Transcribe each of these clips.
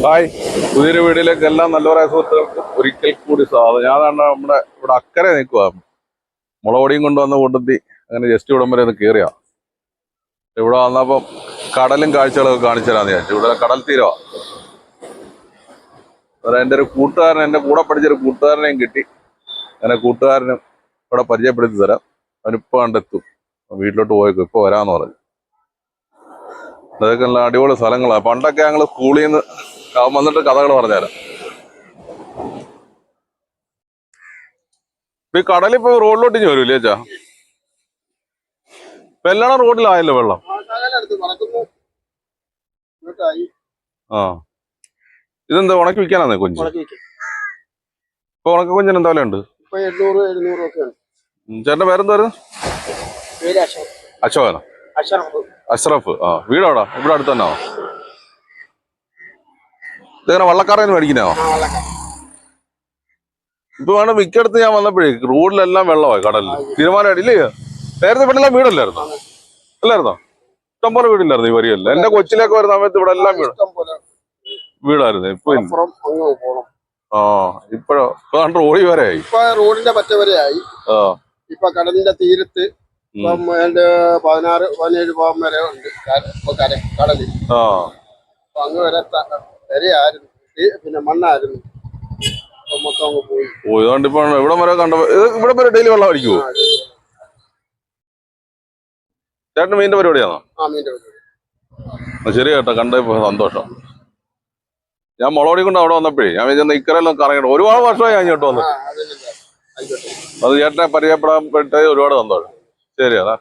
Hi, പുതിയൊരു വീഡിയോയിലേക്ക് എല്ലാം നല്ലവരായ സുഹൃത്തുക്കൾക്ക് ഒരിക്കൽ കൂടി സ്വാഗതം. ഞാൻ നമ്മുടെ ഇവിടെ അക്കരെ നിൽക്കുക. മുളകൊടിയും കൊണ്ടുവന്ന കൂട്ടത്തിൽ അങ്ങനെ ജസ്റ്റ് ഇവിടം വരെ ഒന്ന് കയറിയാ. ഇവിടെ വന്നപ്പം കടലും കാഴ്ചകളൊക്കെ കാണിച്ചു തരാന്ന് വിചാരിച്ചു. ഇവിടെ കടൽ തീരമാണ്. എൻ്റെ ഒരു കൂട്ടുകാരൻ, എൻ്റെ കൂടെ പഠിച്ചൊരു കൂട്ടുകാരനെയും കിട്ടി. അങ്ങനെ കൂട്ടുകാരനും ഇവിടെ പരിചയപ്പെടുത്തി തരാം. അവനിപ്പോൾ കണ്ടെത്തും, വീട്ടിലോട്ട് പോയേക്കും, ഇപ്പോൾ വരാമെന്ന് പറഞ്ഞു. അതൊക്കെ നല്ല അടിപൊളി സ്ഥലങ്ങളാണ്. പണ്ടൊക്കെ ഞങ്ങൾ സ്കൂളിൽ നിന്ന് വന്നിട്ട് കഥകൾ പറഞ്ഞുതരാം. ഈ കടലിപ്പോ റോഡിലോട്ട് ഇനി വരൂല്ലേ ചേച്ചാ? ഇപ്പൊ എല്ലാം റോഡിലായല്ലോ വെള്ളം. ആ, ഇതെന്താ ഉണക്കി വിൽക്കാനാന്നേ കൊഞ്ച്? ഇപ്പൊ ഉണക്ക കൊഞ്ചിന് എന്താ വിലയുണ്ട്? ചേട്ടന്റെ പേരെന്തായിരുന്നു? അശോകനോ? അഷ്റഫ്. ആ, വീടോടാ? ഇവിടെ അടുത്ത് തന്നെ? ഇതെങ്ങനെ വള്ളക്കാരന് മേടിക്കുന്നോ? ഇപ്പൊ വേണം. മിക്കടുത്ത് ഞാൻ വന്നപ്പോഴേ റോഡിലെല്ലാം വെള്ളമായി, കടലിൽ തീരുമാനമായിട്ട് ഇല്ലേ? നേരത്തെ ഇവിടെ എല്ലാം വീടല്ലായിരുന്നോ? അല്ലായിരുന്നോ? ഇഷ്ടംപോലെ വീടില്ലായിരുന്നു ഈ വരിയല്ല. എന്റെ കൊച്ചിലേക്ക് വരുന്ന സമയത്ത് ഇവിടെ എല്ലാം വീടായിരുന്നു. ഇപ്പൊ ആ, ഇപ്പോഴോ റോഡ് വരെ ആയി. റോഡിന്റെ പറ്റ വരെ ആയി. ഇപ്പൊ കടലിന്റെ തീരത്ത് 16-17 ഭാഗം വരെ ഉണ്ട് കടലിൽ. അങ്ങ് വരെ വരെയായിരുന്നു, പിന്നെ മണ്ണായിരുന്നു. മൊത്തം അങ്ങ് പോയി. അതുകൊണ്ട് ഇപ്പൊ ഇവിടെ വരെ കണ്ട ഇവിടെ വരെ ഡെയിലി വെള്ളം അടിക്കുവോ? ചേട്ടന് മീനിന്റെ പരിപാടിയാണോ? ശരി കേട്ടോ, കണ്ടപ്പോ സന്തോഷം. ഞാൻ മുളകൊടി കൊണ്ട് അവിടെ വന്നപ്പോഴേ ഞാൻ വിചാരിച്ച ഇക്കരെല്ലാം കറങ്ങണം. ഒരുപാട് വർഷമായി ഞാൻ ഇങ്ങോട്ട് വന്നു. അത് ചേട്ടനെ പരിചയപ്പെടാൻ ഒരുപാട് സന്തോഷം. ശരി അതാ.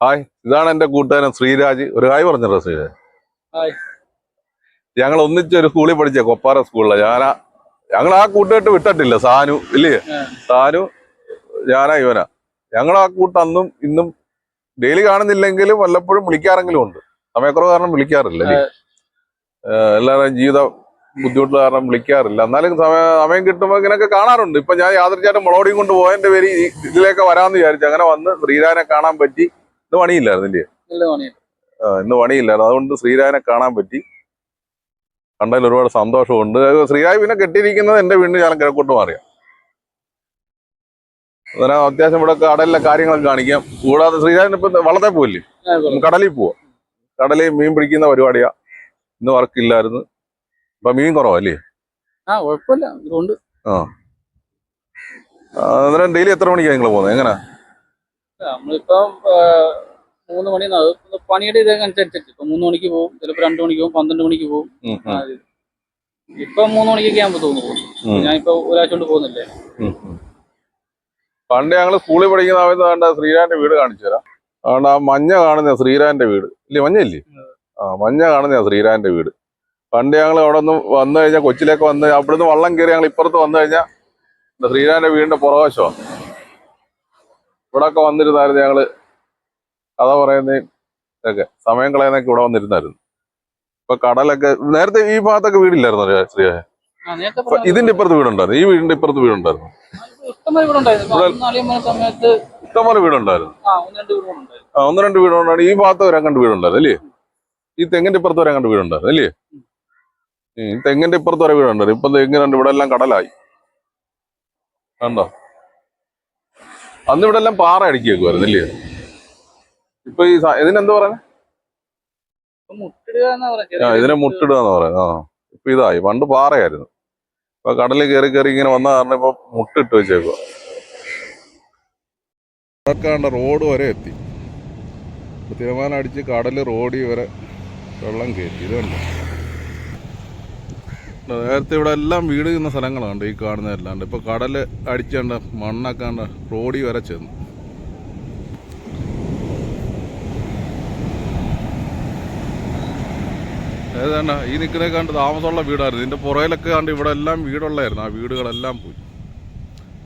ഹായ്, ഇതാണ് എന്റെ കൂട്ടുകാരൻ ശ്രീരാജ്. ഒരു ഹായ് പറഞ്ഞല്ലോ ശ്രീരാജ്. ഞങ്ങൾ ഒന്നിച്ചൊരു സ്കൂളിൽ പഠിച്ച കൊപ്പാറ സ്കൂളിലാണ്. ഞങ്ങൾ ആ കൂട്ടുകെട്ട് വിട്ടിട്ടില്ല. സാനു ഇല്ലേ? സാനു, ഞാനാ, ഇവനാ. ഞങ്ങൾ ആ കൂട്ട് അന്നും ഇന്നും ഡെയിലി കാണുന്നില്ലെങ്കിലും വല്ലപ്പോഴും വിളിക്കാറെങ്കിലും ഉണ്ട്. സമയക്കുറവ് കാരണം വിളിക്കാറില്ല. എല്ലാവരും ജീവിത ബുദ്ധിമുട്ട് കാരണം വിളിക്കാറില്ല. എന്നാലും സമയം കിട്ടുമ്പോൾ ഇങ്ങനെയൊക്കെ കാണാറുണ്ട്. ഇപ്പൊ ഞാൻ യാദൃച്ഛമായിട്ട് മുളകൊടിയും കൊണ്ട് പോയതിന്റെ പേര് ഇതിലേക്ക് വരാമെന്ന് വിചാരിച്ചു. അങ്ങനെ വന്ന് ശ്രീരാജനെ കാണാൻ പറ്റി. ഇന്ന് പണിയില്ലായിരുന്നു ഇല്ലേ? ഇന്ന് പണിയില്ലായിരുന്നു. അതുകൊണ്ട് ശ്രീരാജനെ കാണാൻ പറ്റി. കണ്ടതിൽ ഒരുപാട് സന്തോഷമുണ്ട്. ശ്രീരാജ് പിന്നെ കെട്ടിയിരിക്കുന്നത് എന്റെ വീടിന് ഞാൻ കിഴക്കോട്ട് മാറിയാ. അന്നേരം അത്യാവശ്യം ഇവിടെ കടലിലെ കാര്യങ്ങളൊക്കെ കാണിക്കാം. കൂടാതെ ശ്രീരാജിന് ഇപ്പൊ വള്ളത്തെ പോയില്ലേ? കടലിൽ പോവാ. കടലിൽ മീൻ പിടിക്കുന്ന പരിപാടിയാ. ഇന്ന് വർക്കില്ലായിരുന്നു. ഇപ്പൊ മീൻ കുറവല്ലേ? അന്നേരം ഡെയിലി എത്ര മണിക്കാണ് നിങ്ങൾ പോകുന്നത്? എങ്ങനെ? നമ്മളിപ്പോ 3 മണി പണിയുടെ ഇതനുസരിച്ച് 3 മണിക്ക് പോകും, ചിലപ്പോ 2 മണിക്ക് പോകും, 12 മണിക്ക് പോകും. ഇപ്പൊ 3 മണിക്കൊക്കെ ആകുമ്പോ തോന്നുന്നു. ഞാനിപ്പോ ഒരാഴ്ച കൊണ്ട് പോകുന്നില്ലേ. പണ്ട് ഞങ്ങള് സ്കൂളിൽ പഠിക്കുന്ന സമയത്ത് ശ്രീരാജന്റെ വീട് കാണിച്ചു തരാം. അതുകൊണ്ട് ആ മഞ്ഞ കാണുന്ന ശ്രീരാജന്റെ വീട് ഇല്ലേ? മഞ്ഞയില്ലേ? മഞ്ഞ കാണുന്ന ശ്രീരാജന്റെ വീട്. പണ്ട് ഞങ്ങൾ അവിടെ നിന്ന് വന്നു കഴിഞ്ഞാൽ, കൊച്ചിലേക്ക് വന്ന് അവിടുന്ന് വള്ളം കയറി ഞങ്ങൾ ഇപ്പുറത്ത് വന്നു കഴിഞ്ഞാൽ ശ്രീരാജന്റെ വീടിന്റെ പുറവശമാണ്. ഇവിടെ ഒക്കെ വന്നിരുന്നായിരുന്നു ഞങ്ങള് കഥ പറയുന്നതൊക്കെ, സമയം കളയുന്നൊക്കെ ഇവിടെ വന്നിരുന്നായിരുന്നു. ഇപ്പൊ കടലൊക്കെ നേരത്തെ ഈ ഭാഗത്തൊക്കെ വീടില്ലായിരുന്നു ശ്രീരാജ? ഇതിന്റെ ഇപ്പുറത്ത് വീടുണ്ടായിരുന്നു? ഈ വീടിന്റെ ഇപ്പുറത്ത് വീടുണ്ടായിരുന്നു? ഇഷ്ടംപോലെ വീടുണ്ടായിരുന്നു. 1-2 വീടുണ്ടായിരുന്നു. ഈ ഭാഗത്ത് വരാൻ കണ്ട് വീടുണ്ടായിരുന്നു അല്ലേ? ഈ തെങ്ങിന്റെ ഇപ്പുറത്ത് വരാൻ കണ്ട് വീടുണ്ടായിരുന്നു അല്ലേ? ഈ തെങ്ങിന്റെ ഇപ്പുറത്ത് വരെ വീടുണ്ടായിരുന്നു. ഇപ്പൊ തെങ്ങിനുണ്ട്. ഇവിടെ എല്ലാം കടലായി. കണ്ടോ? അന്ന് ഇവിടെ എല്ലാം പാറ അടിക്കി വെക്കുമായിരുന്നു അല്ലേ? ഇപ്പൊ ഈ ഇതിനെന്താ പറയുന്നത്? ഇതിനെ മുട്ടിടുക എന്ന് പറയുന്നത്. ഇപ്പൊ ഇതായി. പണ്ട് പാറയായിരുന്നു. ഇപ്പൊ കടലിൽ കയറി കയറി ഇങ്ങനെ വന്ന കാരണം ഇപ്പൊ മുട്ടിട്ട് വെച്ചേക്കുക. റോഡ് വരെ എത്തി. തീരുമാനം അടിച്ച് കടല് റോഡി വരെ വെള്ളം കയറ്റി. ഇതുണ്ട്. നേരത്തെ ഇവിടെ എല്ലാം വീട് ചെയ്യുന്ന സ്ഥലങ്ങളുണ്ട് ഈ കാണുന്നതല്ലാണ്ട്. ഇപ്പൊ കടല് അടിച്ചേണ്ട മണ്ണൊക്കെ റോഡി വരെ ചെന്നു. ഏതാണ്ട ഈ നിൽക്കുന്നേ കണ്ട് താമസമുള്ള വീടായിരുന്നു. ഇതിന്റെ പുറയിലൊക്കെ കണ്ട് ഇവിടെ എല്ലാം വീടുള്ളായിരുന്നു. ആ വീടുകളെല്ലാം പോയി,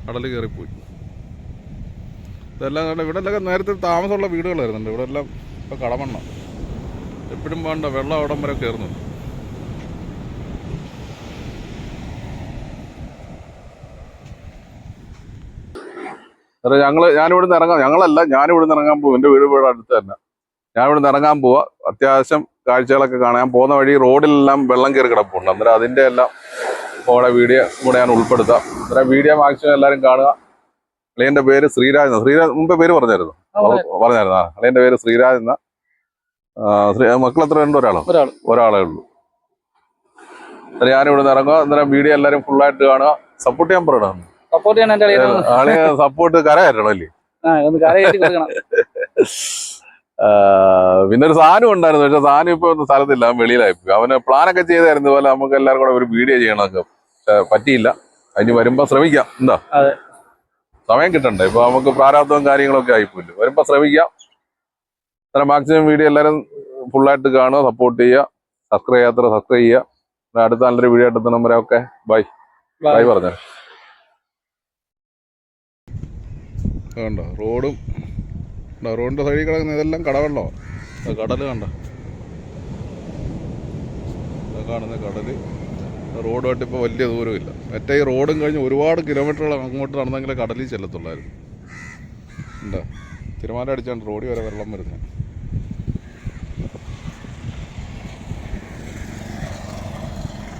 കടല് കയറിപ്പോയി. ഇതെല്ലാം കണ്ട് ഇവിടെ എല്ലാം നേരത്തെ താമസമുള്ള വീടുകളായിരുന്നുണ്ട്. ഇവിടെ എല്ലാം ഇപ്പൊ കടമണ്ണ. എപ്പോഴും വേണ്ട വെള്ളം അവിടം വരെ കയറുന്നു. ഞാനിവിടുന്ന് ഇറങ്ങാം. ഞാനിവിടുന്ന് ഇറങ്ങാൻ പോകും. എൻ്റെ വീട് ഇവിടെ അടുത്ത് തന്നെ. ഞാനിവിടുന്ന് ഇറങ്ങാൻ പോവാ. അത്യാവശ്യം കാഴ്ചകളൊക്കെ കാണാൻ പോകുന്ന വഴി റോഡിലെല്ലാം വെള്ളം കയറി കിടപ്പുണ്ട്. അന്നേരം അതിൻ്റെ എല്ലാം നമ്മുടെ വീഡിയോ കൂടെ ഞാൻ ഉൾപ്പെടുത്താം. അന്നേരം വീഡിയോ മാക്സിമം എല്ലാവരും കാണുക. അളിയൻ്റെ പേര് ശ്രീരാജ്. ശ്രീരാജ് മുമ്പേ പേര് പറഞ്ഞായിരുന്നു. പറഞ്ഞായിരുന്നു. അളിയൻ്റെ പേര് ശ്രീരാജ് എന്ന. മക്കൾ എത്ര ഉണ്ട്? ഒരാളേ ഉള്ളൂ. അന്നേരം ഞാനിവിടെ നിന്ന് ഇറങ്ങുക. അന്നേരം വീഡിയോ എല്ലാവരും ഫുള്ളായിട്ട് കാണുക. സപ്പോർട്ട് ചെയ്യാൻ പറയണം. ആളെ സപ്പോർട്ട് കരകയറ്റണം അല്ലേ? പിന്നെ ഒരു സാധനം ഉണ്ടായിരുന്നു. പക്ഷെ സാധനം ഇപ്പൊ സ്ഥലത്തില്ല, വെളിയിലായി പോയി. അവന് പ്ലാനൊക്കെ ചെയ്തായിരുന്നു പോലെ നമുക്ക് എല്ലാവരും കൂടെ ഒരു വീഡിയോ ചെയ്യണമൊക്കെ. പക്ഷെ പറ്റിയില്ല. അതിന് വരുമ്പോ ശ്രമിക്കാം. എന്താ സമയം കിട്ടണ്ടേ? ഇപ്പൊ നമുക്ക് പ്രാരാബ്ദവും കാര്യങ്ങളൊക്കെ ആയിപ്പോയില്ല. വരുമ്പോ ശ്രമിക്കാം. അന്നേരം മാക്സിമം വീഡിയോ എല്ലാവരും ഫുള്ളായിട്ട് കാണുക, സപ്പോർട്ട് ചെയ്യുക. സബ്സ്ക്രൈബ് ചെയ്യുക. അടുത്ത നല്ലൊരു വീഡിയോ എടുത്ത നമ്പരൊക്കെ ബൈ പറഞ്ഞു. കണ്ടോ റോഡിന്റെ സൈഡിൽ കിടക്കുന്ന ഇതെല്ലാം കടവെള്ളമാണ്. കടല് കണ്ടോ? കാണുന്ന കടല്. റോഡുമായിട്ട് ഇപ്പോൾ വലിയ ദൂരമില്ല. മറ്റേ ഈ റോഡും കഴിഞ്ഞ് ഒരുപാട് കിലോമീറ്ററുകൾ അങ്ങോട്ട് നടന്നെങ്കിലേ കടലിൽ ചെല്ലത്തുള്ളായിരുന്നു. ഉണ്ടോ? തിരമാല അടിച്ചാണ് റോഡിൽ വരെ വെള്ളം വരുന്നത്.